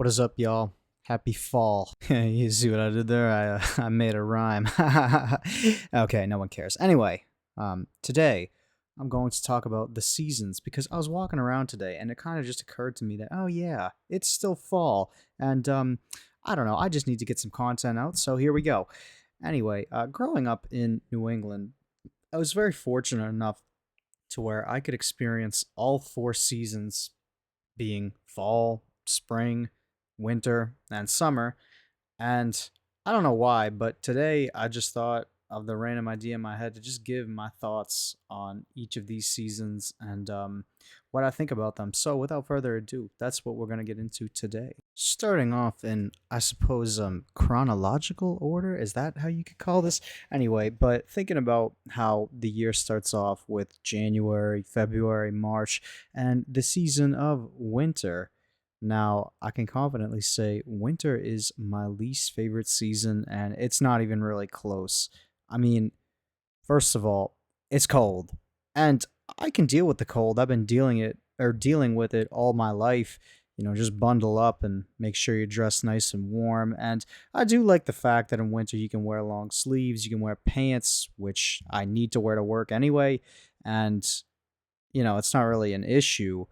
What is up, y'all? Happy fall. You see what I did there? I made a rhyme. Okay, no one cares. Anyway, today I'm going to talk about the seasons because I was walking around today and it kind of just occurred to me that, oh yeah, it's still fall. And I don't know, I just need to get some content out, so here we go. Anyway, growing up in New England, I was very fortunate enough to where I could experience all four seasons, being fall, spring, winter, and summer. And I don't know why, but today I just thought of the random idea in my head to just give my thoughts on each of these seasons and what I think about them. So without further ado, that's what we're going to get into today. Starting off in, I suppose, chronological order. Is that how you could call this? Anyway, but thinking about how the year starts off with January, February, March, and the season of winter. Now, I can confidently say winter is my least favorite season, and it's not even really close. I mean, first of all, it's cold, and I can deal with the cold. I've been dealing with it all my life. Just bundle up and make sure you're dressed nice and warm. And I do like the fact that in winter you can wear long sleeves, you can wear pants, which I need to wear to work anyway, and it's not really an issue.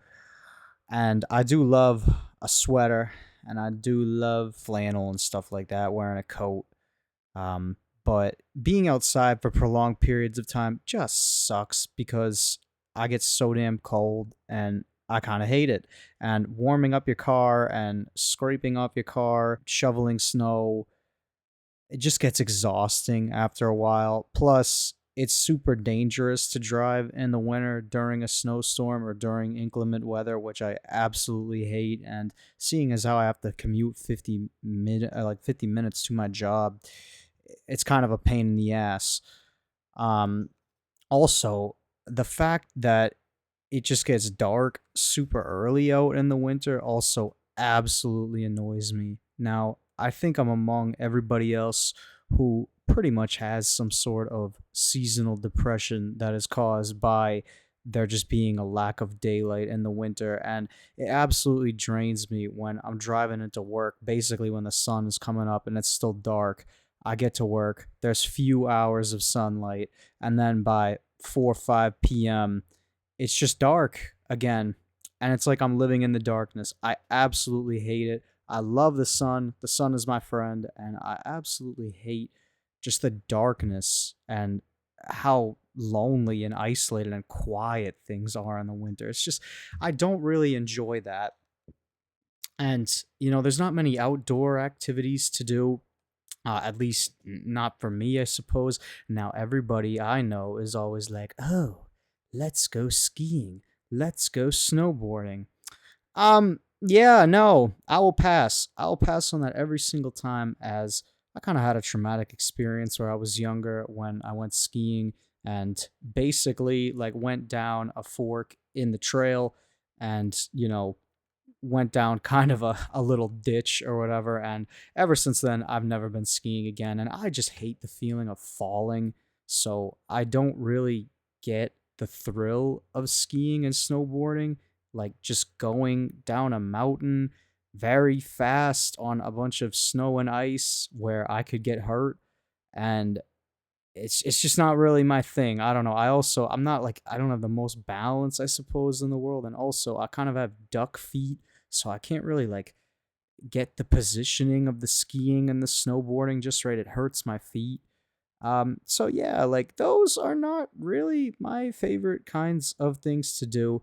And I do love a sweater, and I do love flannel and stuff like that, wearing a coat. But being outside for prolonged periods of time just sucks because I get so damn cold and I kind of hate it. And warming up your car and scraping off your car, shoveling snow, it just gets exhausting after a while. Plus, it's super dangerous to drive in the winter during a snowstorm or during inclement weather, which I absolutely hate. And seeing as how I have to commute 50 minutes to my job, it's kind of a pain in the ass. Um, Also, the fact that it just gets dark super early out in the winter also absolutely annoys me. Now, I think I'm among everybody else who pretty much has some sort of seasonal depression that is caused by there just being a lack of daylight in the winter. And it absolutely drains me when I'm driving into work, basically when the sun is coming up and it's still dark. I get to work, there's few hours of sunlight, and then by 4 or 5 p.m., it's just dark again. And it's like I'm living in the darkness. I absolutely hate it. I love the sun. The sun is my friend. And I absolutely hate just the darkness and how lonely and isolated and quiet things are in the winter. It's just, I don't really enjoy that. And, there's not many outdoor activities to do, at least not for me, I suppose. Now, everybody I know is always like, oh, let's go skiing. Let's go snowboarding. Yeah, no, I will pass. I will pass on that every single time, as I kind of had a traumatic experience where I was younger when I went skiing and basically like went down a fork in the trail and, went down kind of a little ditch or whatever. And ever since then, I've never been skiing again. And I just hate the feeling of falling. So I don't really get the thrill of skiing and snowboarding, like just going down a mountain very fast on a bunch of snow and ice where I could get hurt. And it's just not really my thing. I don't know. I'm not like, I don't have the most balance, I suppose, in the world, and also I kind of have duck feet, so I can't really like get the positioning of the skiing and the snowboarding just right. It hurts my feet. So yeah, like those are not really my favorite kinds of things to do.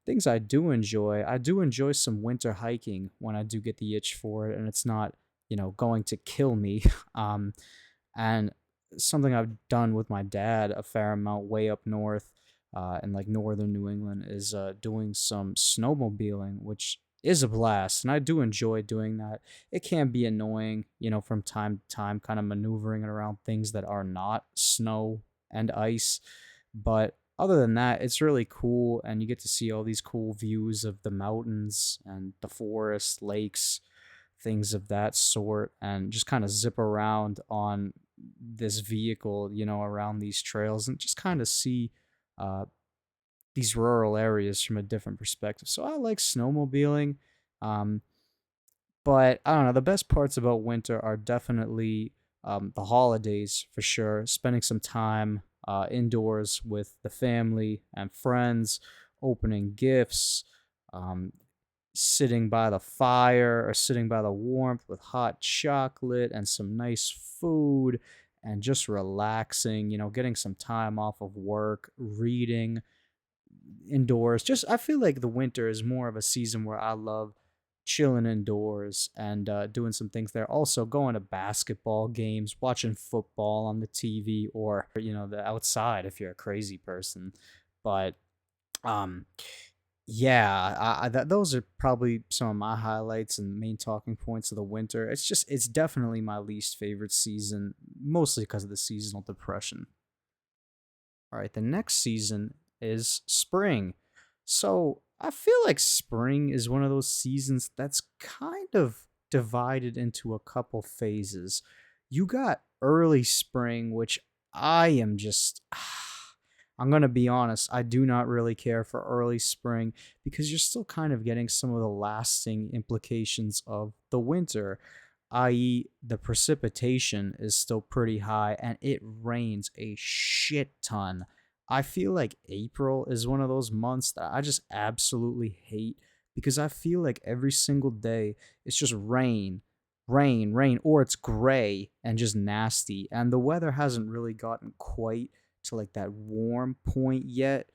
Things I do enjoy. I do enjoy some winter hiking when I do get the itch for it, and it's not, going to kill me. Um, and something I've done with my dad a fair amount way up north, in like northern New England, is doing some snowmobiling, which is a blast, and I do enjoy doing that. It can be annoying, from time to time, kind of maneuvering it around things that are not snow and ice, but other than that, it's really cool, and you get to see all these cool views of the mountains and the forest, lakes, things of that sort, and just kind of zip around on this vehicle, around these trails and just kind of see uh, these rural areas from a different perspective. So I like snowmobiling. Um, But I don't know. The best parts about winter are definitely the holidays for sure. Spending some time indoors with the family and friends, opening gifts, um, sitting by the fire or sitting by the warmth with hot chocolate and some nice food and just relaxing, getting some time off of work, reading indoors. Just I feel like the winter is more of a season where I love chilling indoors and doing some things there. Also, going to basketball games, watching football on the TV, or the outside if you're a crazy person. But um, yeah, those are probably some of my highlights and main talking points of the winter. It's definitely my least favorite season, mostly because of the seasonal depression. All right, the next season is spring. So I feel like spring is one of those seasons that's kind of divided into a couple phases. You got early spring, which I am just. I'm going to be honest, I do not really care for early spring because you're still kind of getting some of the lasting implications of the winter, i.e., the precipitation is still pretty high and it rains a shit ton. I feel like April is one of those months that I just absolutely hate because I feel like every single day it's just rain, rain, rain, or it's gray and just nasty. And the weather hasn't really gotten quite to like that warm point yet,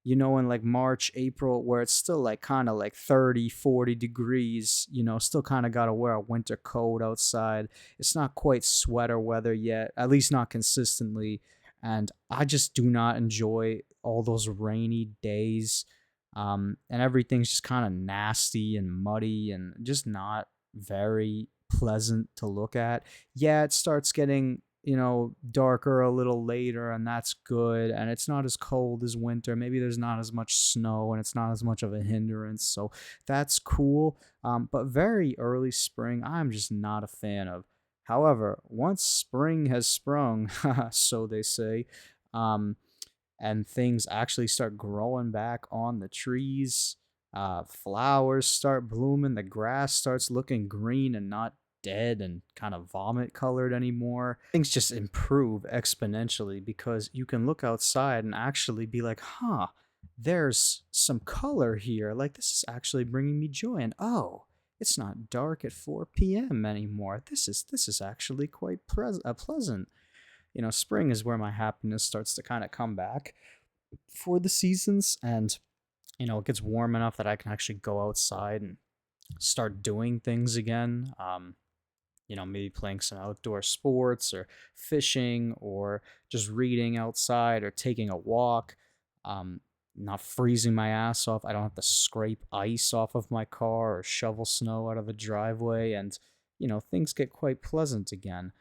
in like March, April, where it's still like kind of like 30, 40 degrees, still kind of got to wear a winter coat outside. It's not quite sweater weather yet, at least not consistently. And I just do not enjoy all those rainy days. And everything's just kind of nasty and muddy and just not very pleasant to look at. Yeah, it starts getting darker a little later, and that's good. And it's not as cold as winter. Maybe there's not as much snow, and it's not as much of a hindrance. So that's cool. But very early spring, I'm just not a fan of. However, once spring has sprung, so they say, um, and things actually start growing back on the trees, flowers start blooming, the grass starts looking green and not dead and kind of vomit colored anymore. Things just improve exponentially because you can look outside and actually be like, huh, there's some color here. Like, this is actually bringing me joy. And oh, it's not dark at 4 p.m. anymore. This is actually quite pleasant. Spring is where my happiness starts to kind of come back for the seasons, and it gets warm enough that I can actually go outside and start doing things again. Maybe playing some outdoor sports or fishing or just reading outside or taking a walk. Um, Not freezing my ass off. I don't have to scrape ice off of my car or shovel snow out of the driveway, and things get quite pleasant again.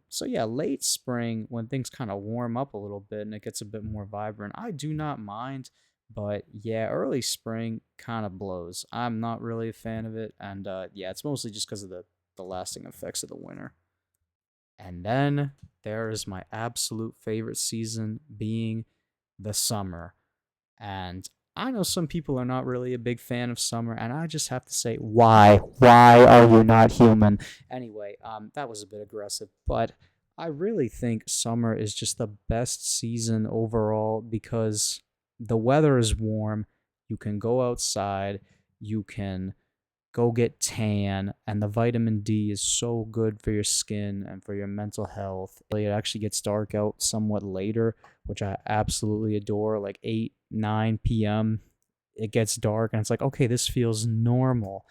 So yeah, late spring when things kind of warm up a little bit and it gets a bit more vibrant, I do not mind. But yeah, early spring kind of blows. I'm not really a fan of it, and yeah, it's mostly just because of the lasting effects of the winter. And then there is my absolute favorite season being the summer. And I know some people are not really a big fan of summer, and I just have to say, why? Why are you not human? Anyway, that was a bit aggressive, but I really think summer is just the best season overall because the weather is warm. You can go outside. You can go get tan, and the vitamin D is so good for your skin and for your mental health. It actually gets dark out somewhat later, which I absolutely adore, like 8 9 p.m. it gets dark and it's like, okay, this feels normal.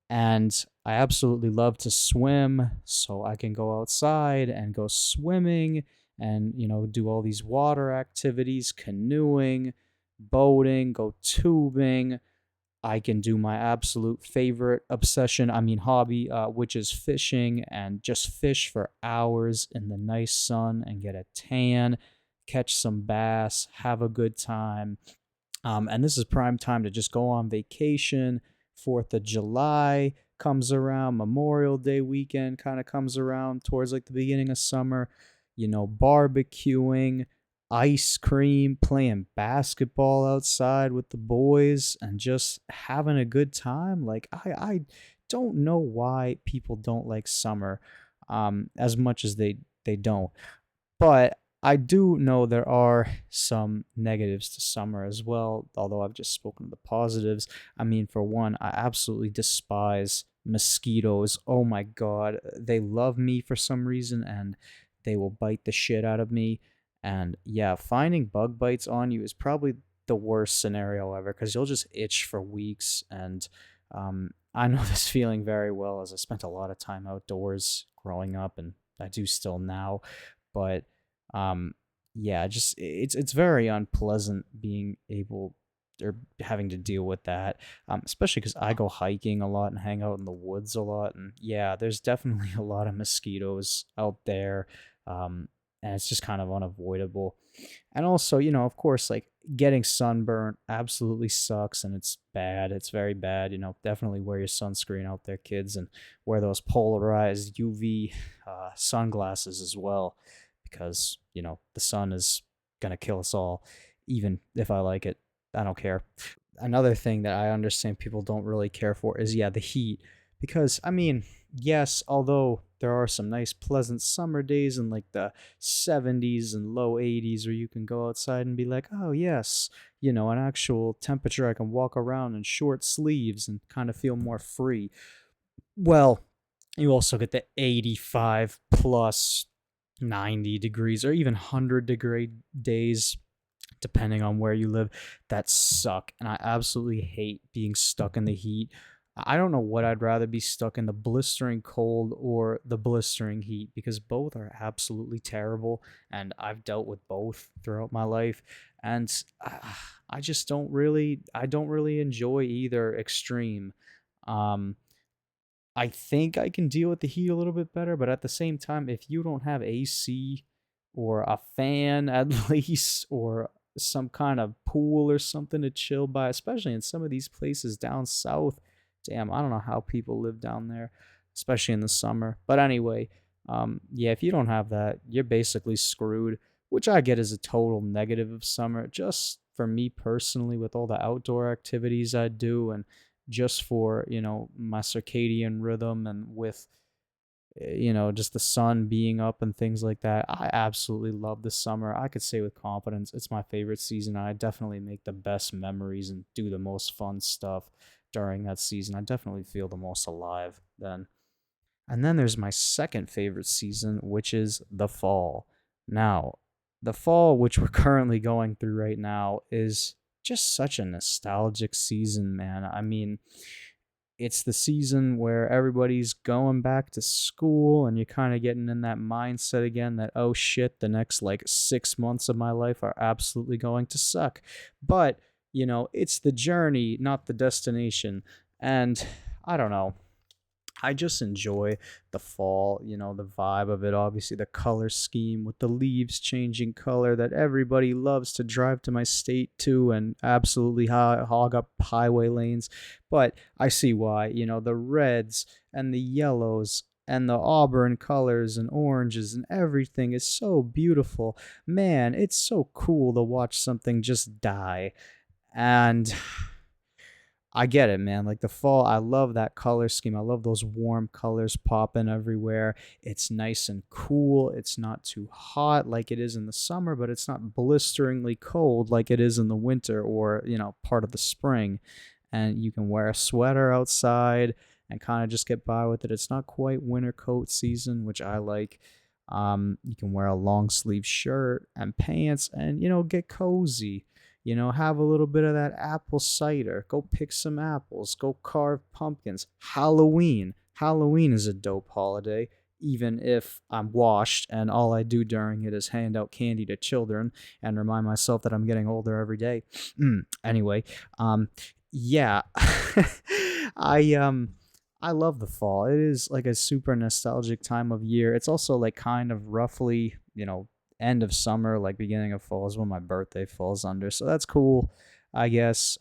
And I absolutely love to swim, so I can go outside and go swimming and do all these water activities, canoeing, boating, go tubing. I can do my absolute favorite hobby, which is fishing, and just fish for hours in the nice sun and get a tan, catch some bass, have a good time. And this is prime time to just go on vacation. 4th of July comes around, Memorial Day weekend kind of comes around towards like the beginning of summer, barbecuing, ice cream, playing basketball outside with the boys, and just having a good time. Like, I don't know why people don't like summer as much as they don't. But I do know there are some negatives to summer as well, although I've just spoken of the positives. I mean, for one, I absolutely despise mosquitoes. Oh my God. They love me for some reason and they will bite the shit out of me. And yeah, finding bug bites on you is probably the worst scenario ever because you'll just itch for weeks. And I know this feeling very well as I spent a lot of time outdoors growing up and I do still now. But um yeah, just it's very unpleasant being able or having to deal with that, especially because I go hiking a lot and hang out in the woods a lot, and yeah, there's definitely a lot of mosquitoes out there, and it's just kind of unavoidable. And also, of course, like getting sunburnt absolutely sucks and it's bad. It's very bad. Definitely wear your sunscreen out there, kids, and wear those polarized UV sunglasses as well because, the sun is going to kill us all, even if I like it. I don't care. Another thing that I understand people don't really care for is, yeah, the heat. Because, I mean, yes, although there are some nice, pleasant summer days in like the 70s and low 80s where you can go outside and be like, oh, yes, an actual temperature I can walk around in short sleeves and kind of feel more free. Well, you also get the 85 plus 90 degrees or even 100-degree days depending on where you live that suck, and I absolutely hate being stuck in the heat. I don't know what I'd rather be stuck in, the blistering cold or the blistering heat, because both are absolutely terrible and I've dealt with both throughout my life. And I just don't really enjoy either extreme. um I think I can deal with the heat a little bit better, but at the same time, if you don't have AC or a fan at least, or some kind of pool or something to chill by, especially in some of these places down south, damn, I don't know how people live down there, especially in the summer. But anyway, yeah, if you don't have that, you're basically screwed, which I get is a total negative of summer. Just for me personally, with all the outdoor activities I do and just for my circadian rhythm and with just the sun being up and things like that, I absolutely love the summer. I could say with confidence it's my favorite season. I definitely make the best memories and do the most fun stuff during that season. I definitely feel the most alive then. And then there's my second favorite season, which is the fall. Now, the fall, which we're currently going through right now, is just such a nostalgic season, man. I mean, it's the season where everybody's going back to school and you're kind of getting in that mindset again that, oh shit, the next like 6 months of my life are absolutely going to suck. But, it's the journey, not the destination. And I don't know. I just enjoy the fall, the vibe of it. Obviously, the color scheme with the leaves changing color that everybody loves to drive to my state to and absolutely hog up highway lanes. But I see why, the reds and the yellows and the auburn colors and oranges and everything is so beautiful. Man, it's so cool to watch something just die. And I get it, man. Like the fall, I love that color scheme. I love those warm colors popping everywhere. It's nice and cool. It's not too hot like it is in the summer, but it's not blisteringly cold like it is in the winter or, part of the spring. And you can wear a sweater outside and kind of just get by with it. It's not quite winter coat season, which I like. You can wear a long sleeve shirt and pants and, get cozy. Have a little bit of that apple cider. Go pick some apples. Go carve pumpkins. Halloween. Halloween is a dope holiday, even if I'm washed and all I do during it is hand out candy to children and remind myself that I'm getting older every day. Anyway, yeah. I love the fall. It is like a super nostalgic time of year. It's also like kind of roughly, end of summer, like beginning of fall is when my birthday falls under. So that's cool, I guess.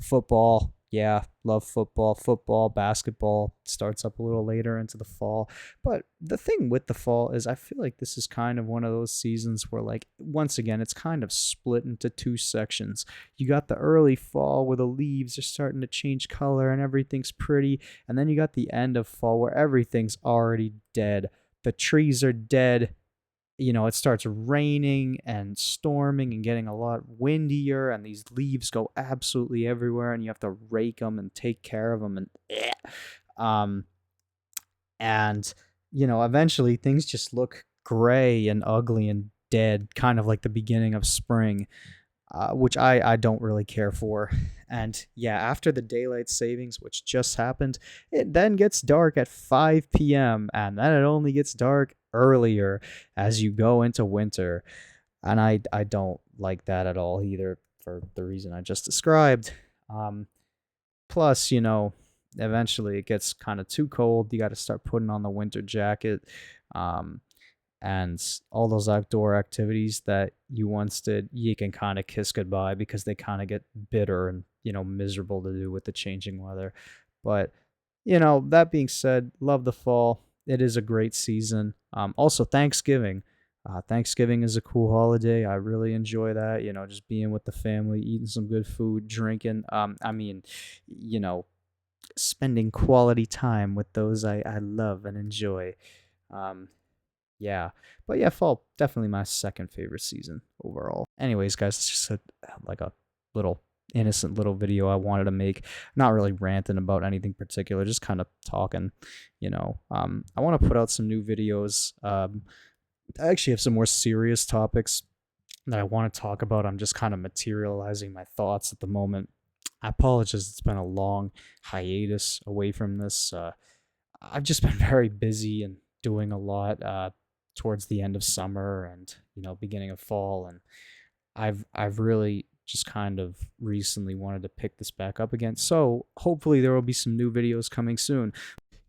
Football, yeah, love football. Football, basketball starts up a little later into the fall. But the thing with the fall is I feel like this is kind of one of those seasons where, like, once again, it's kind of split into two sections. You got the early fall where the leaves are starting to change color and everything's pretty. And then you got the end of fall where everything's already dead. The trees are dead. It starts raining and storming and getting a lot windier, and these leaves go absolutely everywhere, and you have to rake them and take care of them, and um, and eventually things just look gray and ugly and dead, kind of like the beginning of spring, which I don't really care for. And yeah, after the daylight savings, which just happened, it then gets dark at 5 p.m. and then it only gets dark earlier as you go into winter. And I don't like that at all either, for the reason I just described. Um, Plus, eventually it gets kind of too cold. You got to start putting on the winter jacket. Um, and all those outdoor activities that you once did, you can kind of kiss goodbye because they kind of get bitter and, miserable to do with the changing weather. But, that being said, love the fall. It is a great season. Also, Thanksgiving. Thanksgiving is a cool holiday. I really enjoy that. Just being with the family, eating some good food, drinking. You know, spending quality time with those I love and enjoy. Um, yeah, but yeah, fall definitely my second favorite season overall. Anyways, guys, it's just like a little innocent little video I wanted to make. Not really ranting about anything particular, just kind of talking. I want to put out some new videos. I actually have some more serious topics that I want to talk about. I'm just kind of materializing my thoughts at the moment. I apologize. It's been a long hiatus away from this. I've just been very busy and doing a lot towards the end of summer and beginning of fall, and I've really just kind of recently wanted to pick this back up again. So hopefully there will be some new videos coming soon.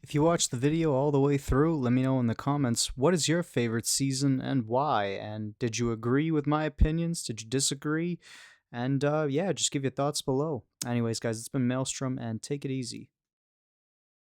If you watched the video all the way through, let me know in the comments what is your favorite season and why. And did you agree with my opinions? Did you disagree? And yeah, just give your thoughts below. Anyways, guys, it's been Maelstrom, and take it easy.